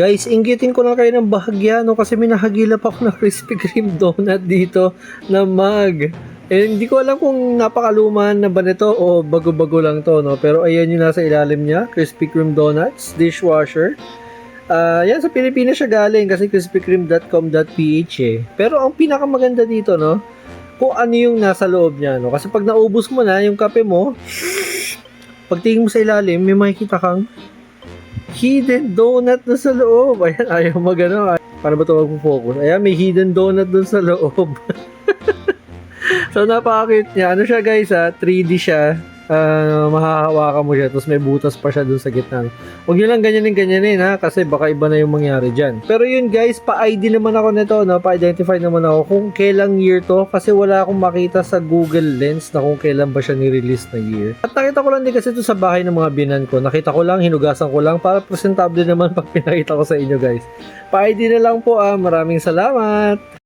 Guys, inggitin ko lang kayo ng bahagya, no? Kasi may nahagilap ako ng Krispy Kreme donut dito na mug. Eh, hindi ko alam kung napakaluman na ba nito o bago-bago lang to, no? Pero ayan yung nasa ilalim niya, Krispy Kreme Donuts, dishwasher. Yan, sa Pilipinas siya galing kasi krispykreme.com.ph eh. Pero ang pinakamaganda dito, no? Kung ano yung nasa loob niya, no? Kasi pag naubos mo na yung kape mo, pagtingin mo sa ilalim, may makikita kang hidden donut na sa loob. Ayan, ayaw magano. Para ba ito mag-focus? Ayan, may hidden donut dun sa loob. So, napaka-cute niya. Ano siya guys, 3D siya. Mahahawakan mo siya. Tapos may butas pa siya dun sa gitna. Huwag nyo lang ganyanin ha. Kasi baka iba na yung mangyari dyan. Pero yun guys, pa-ID naman ako nito. No? Pa-identify naman ako kung kailang year to. Kasi wala akong makita sa Google Lens na kung kailan ba siya ni-release na year. At nakita ko lang din kasi ito sa bahay ng mga binan ko. Nakita ko lang, hinugasan ko lang. Para presentable naman pag pinakita ko sa inyo guys. Pa-ID na lang po. Maraming salamat.